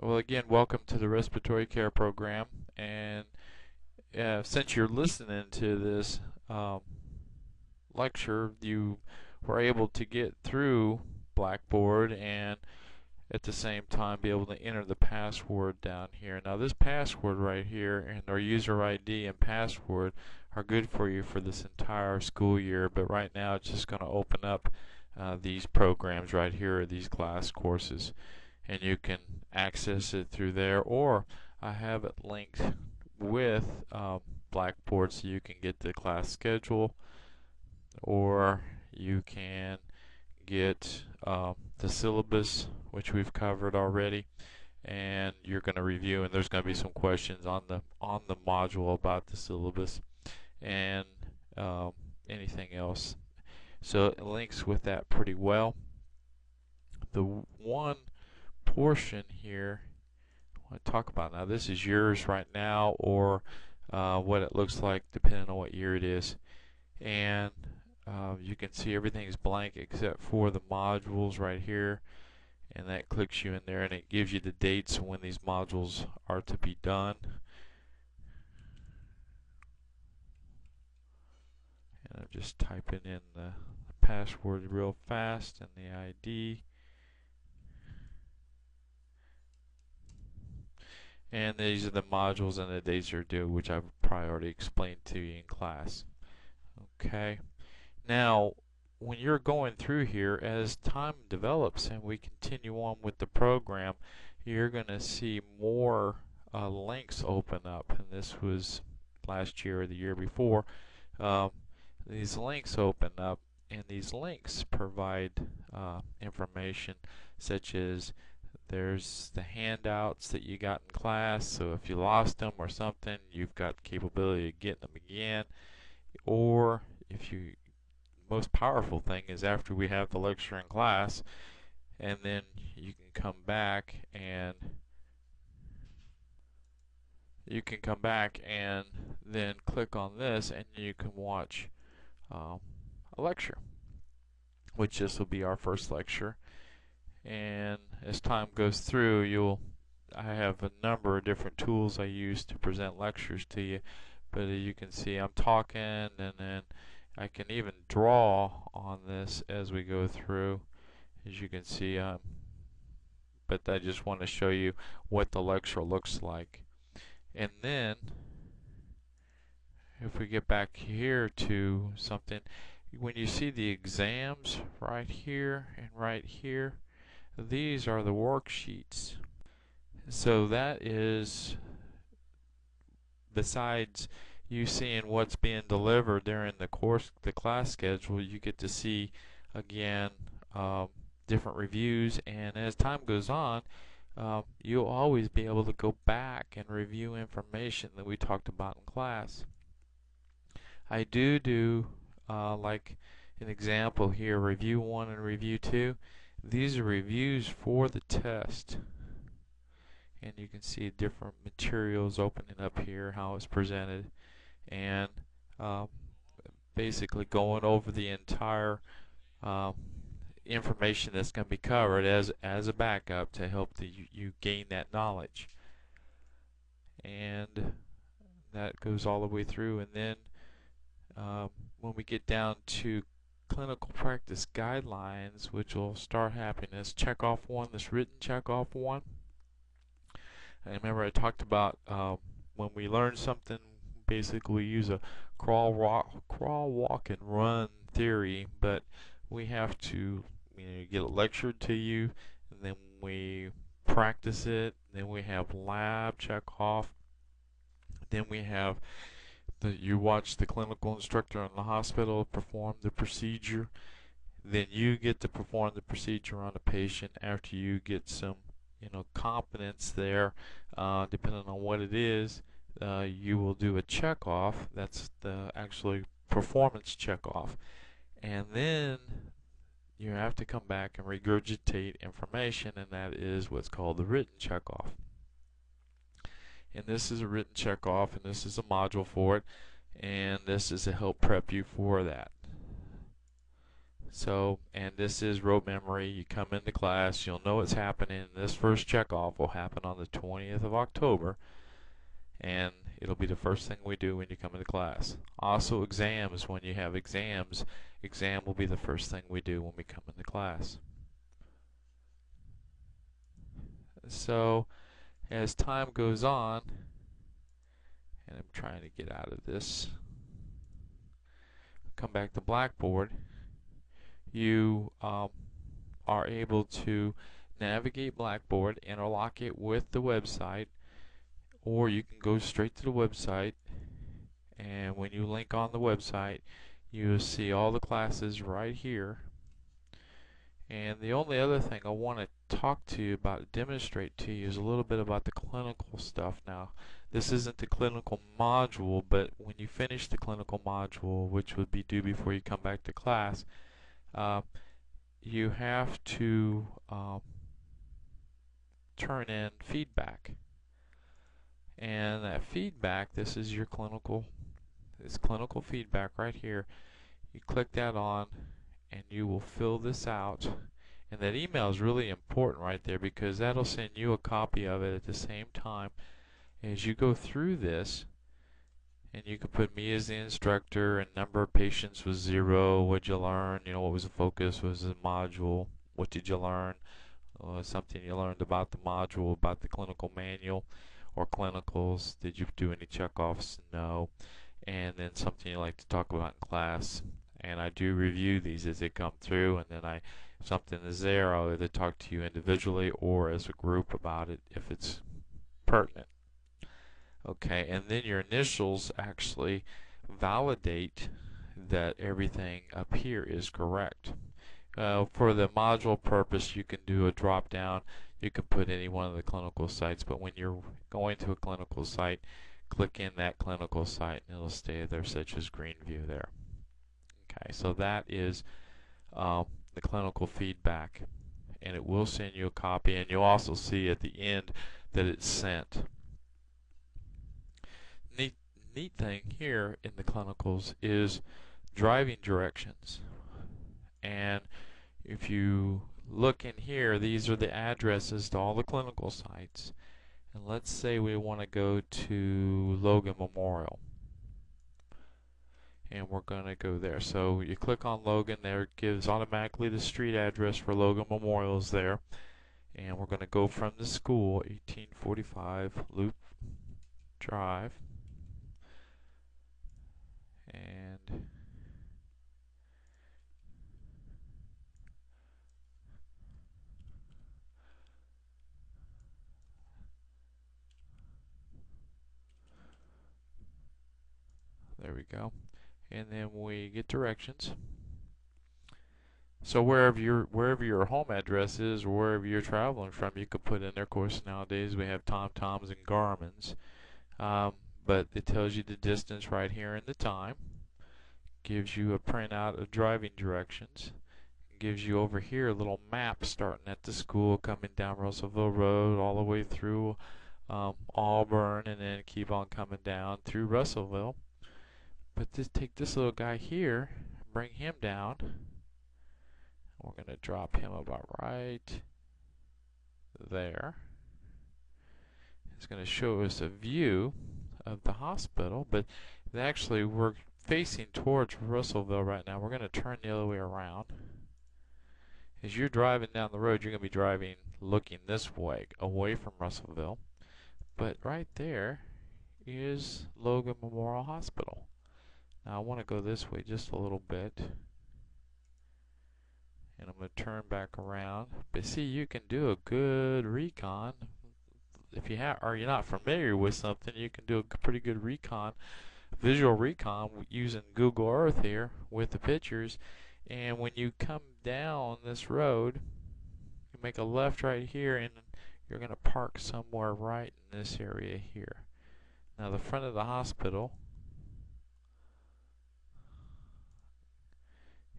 Well, again, welcome to the respiratory care program. And since you're listening to this um, lecture, you were able to get through Blackboard and at the same time be able to enter the password down here. Now, this password right here and our user ID and password are good for you for this entire school year, but right now it's just going to open up these programs right here, these class courses, and you can access it through there, or I have it linked with Blackboard so you can get the class schedule, or you can get the syllabus, which we've covered already, and you're going to review, and there's going to be some questions on the module about the syllabus and um, anything else. So it links with that pretty well. The one portion here I want to talk about now, this is yours right now, or what it looks like depending on what year it is, and you can see everything's blank except for the modules right here, and that clicks you in there and it gives you the dates when these modules are to be done. And I'm just typing in the password real fast and the ID. And these are the modules and the dates are due, which I've probably already explained to you in class. Okay. Now, when you're going through here, as time develops and we continue on with the program, you're going to see more links open up. And this was last year or the year before. These links open up, and these links provide information such as there's the handouts that you got in class, so if you lost them or something, you've got the capability of getting them again. Or if you, most powerful thing is after we have the lecture in class, and then you can come back and then click on this, and you can watch a lecture, which this will be our first lecture. And as time goes through, I have a number of different tools I use to present lectures to you, but as you can see, I'm talking, and then I can even draw on this as we go through, as you can see, but I just want to show you what the lecture looks like. And then if we get back here to something, when you see the exams right here and right here, these are the worksheets. So that is, besides you seeing what's being delivered during the class schedule, you get to see again different reviews, and as time goes on, you'll always be able to go back and review information that we talked about in class. I do like an example here, review 1 and review 2. These are reviews for the test, and you can see different materials opening up here, how it's presented, and basically going over the entire information that's going to be covered as a backup to help you gain that knowledge. And that goes all the way through, and then when we get down to clinical practice guidelines, which will start happening, this checkoff one, this written checkoff one. And remember I talked about when we learn something, basically we use a crawl, walk, and run theory, but we have to get it lectured to you, and then we practice it, then we have lab checkoff, then we have you watch the clinical instructor in the hospital perform the procedure, then you get to perform the procedure on a patient after you get some competence there, depending on what it is. You will do a checkoff. That's the actually performance checkoff, and then you have to come back and regurgitate information, and that is what's called the written checkoff. And this is a written checkoff, and this is a module for it, and this is to help prep you for that. So, and this is rote memory. You come into class, you'll know what's happening. This first checkoff will happen on the 20th of October, and it'll be the first thing we do when you come into class. Also, exams, when you have exams, exam will be the first thing we do when we come into class. So, as time goes on, and I'm trying to get out of this, come back to Blackboard, you are able to navigate Blackboard, interlock it with the website, or you can go straight to the website, and when you link on the website, you'll see all the classes right here. And the only other thing I want to talk to you about, demonstrate to you, is a little bit about the clinical stuff. Now, this isn't the clinical module, but when you finish the clinical module, which would be due before you come back to class, you have to turn in feedback. And that feedback, this is your clinical feedback right here. You click that on and you will fill this out. And that email is really important right there, because that'll send you a copy of it at the same time as you go through this. And you can put me as the instructor, and number of patients was 0. What'd you learn? You know, what was the focus? What was the module? What did you learn? Something you learned about the module, about the clinical manual or clinicals. Did you do any checkoffs? No. And then something you like to talk about in class. And I do review these as they come through, and then if something is there, I'll either talk to you individually or as a group about it if it's pertinent. Okay, and then your initials actually validate that everything up here is correct. For the module purpose, you can do a drop down. You can put any one of the clinical sites, but when you're going to a clinical site, click in that clinical site and it'll stay there, such as Greenview there. Okay, so that is the clinical feedback, and it will send you a copy, and you'll also see at the end that it's sent. Neat thing here in the clinicals is driving directions. And if you look in here, these are the addresses to all the clinical sites. And let's say we want to go to Logan Memorial. And we're going to go there. So you click on Logan there, it gives automatically the street address for Logan Memorial is there. And we're going to go from the school, 1845 Loop Drive. And there we go. And then we get directions. So wherever your home address is, or wherever you're traveling from, you could put in there. Of course, nowadays we have TomToms and Garmin's, but it tells you the distance right here and the time. Gives you a printout of driving directions. Gives you over here a little map starting at the school, coming down Russellville Road all the way through Auburn, and then keep on coming down through Russellville. But just take this little guy here, bring him down. We're going to drop him about right there. It's going to show us a view of the hospital, but actually we're facing towards Russellville right now. We're going to turn the other way around. As you're driving down the road, you're going to be driving looking this way, away from Russellville. But right there is Logan Memorial Hospital. Now I want to go this way just a little bit. And I'm going to turn back around. But see, you can do a good recon. If you are you're not familiar with something, you can do a pretty good recon, visual recon, using Google Earth here with the pictures. And when you come down this road, you make a left right here, and you're going to park somewhere right in this area here. Now the front of the hospital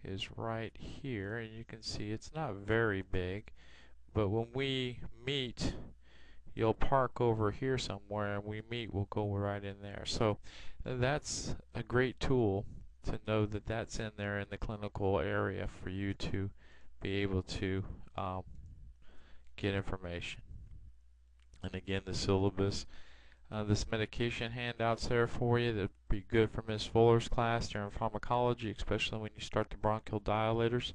is right here, and you can see it's not very big, but when we meet, you'll park over here somewhere, and we meet, we'll go right in there. So that's a great tool to know that that's in there in the clinical area for you to be able to get information. And again, the syllabus, this medication handout's there for you. That'd be good for Ms. Fuller's class during pharmacology, especially when you start the bronchial dilators.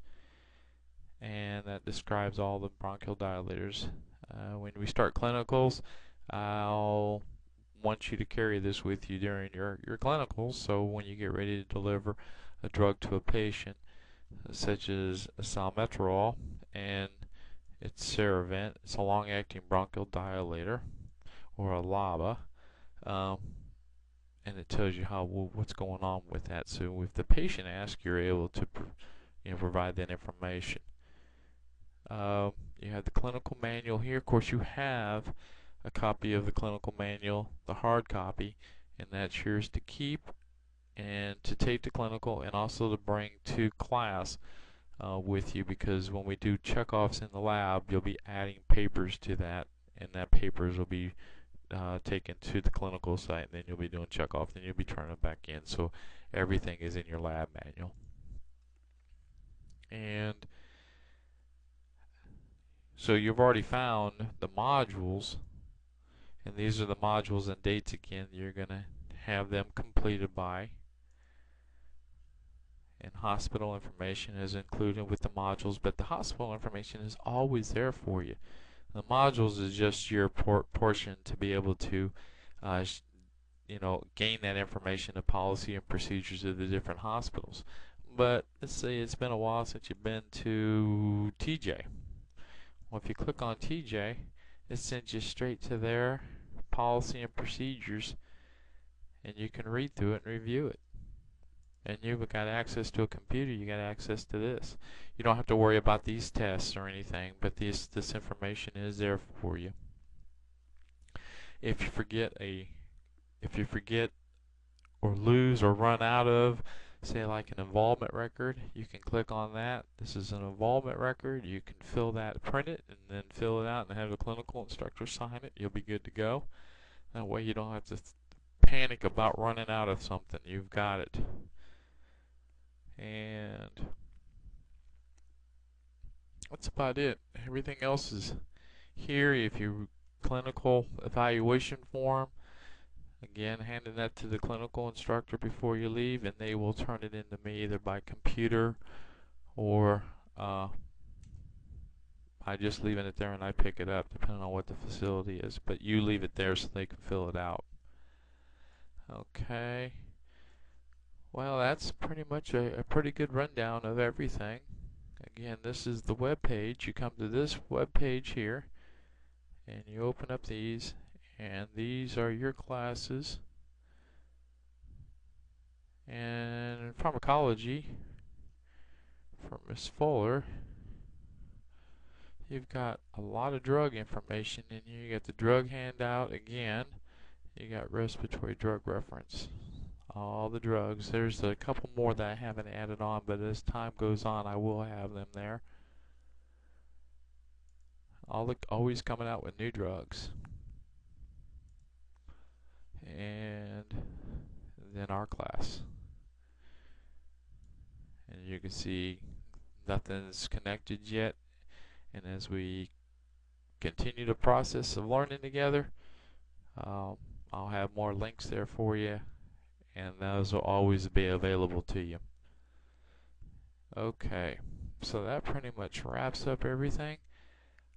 And that describes all the bronchial dilators. When we start clinicals, I'll want you to carry this with you during your clinicals, so when you get ready to deliver a drug to a patient, such as salmeterol, and it's Ceravent, it's a long-acting bronchial dilator, or a LABA, and it tells you what's going on with that. So if the patient asks, you're able to provide that information. You have the clinical manual here. Of course, you have a copy of the clinical manual, the hard copy, and that's yours to keep and to take to clinical, and also to bring to class with you, because when we do checkoffs in the lab, you'll be adding papers to that, and that papers will be taken to the clinical site, and then you'll be doing checkoff, then you'll be turning it back in. So everything is in your lab manual. And so you've already found the modules, and these are the modules and dates again you're going to have them completed by. And hospital information is included with the modules, but the hospital information is always there for you. The modules is just your portion to be able to gain that information, the policy and procedures of the different hospitals. But let's say it's been a while since you've been to TJ. Well, if you click on TJ, it sends you straight to their policy and procedures, and you can read through it and review it. And you've got access to a computer, you got access to this. You don't have to worry about these tests or anything, but this information is there for you. If you forget or lose or run out of, say, like an involvement record, you can click on that. This is an involvement record. You can fill that, print it, and then fill it out and have the clinical instructor sign it. You'll be good to go. That way you don't have to panic about running out of something. You've got it. And that's about it. Everything else is here. If you clinical evaluation form, again, handing that to the clinical instructor before you leave, and they will turn it into me either by computer or by just leaving it there and I pick it up, depending on what the facility is. But you leave it there so they can fill it out. Okay. Well, that's pretty much a pretty good rundown of everything. Again, this is the web page. You come to this web page here, and you open up these, and these are your classes. And in pharmacology, for Ms. Fuller, you've got a lot of drug information in here. You got the drug handout again. You got respiratory drug reference. All the drugs. There's a couple more that I haven't added on, but as time goes on, I will have them there. Always coming out with new drugs. And then our class. And you can see nothing's connected yet. And as we continue the process of learning together, I'll have more links there for you, and those will always be available to you. Okay, so that pretty much wraps up everything.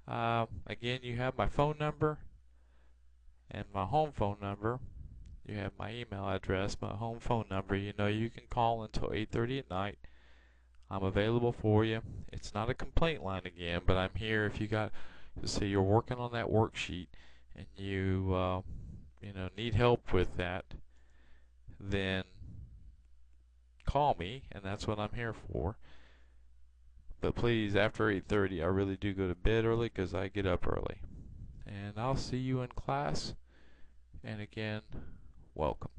Again, you have my phone number and my home phone number. You have my email address, my home phone number. You know you can call until 8:30 at night. I'm available for you. It's not a complaint line again, but I'm here if you got to say you're working on that worksheet and you need help with that, then call me, and that's what I'm here for. But please, after 8:30, I really do go to bed early because I get up early. And I'll see you in class. And again, welcome.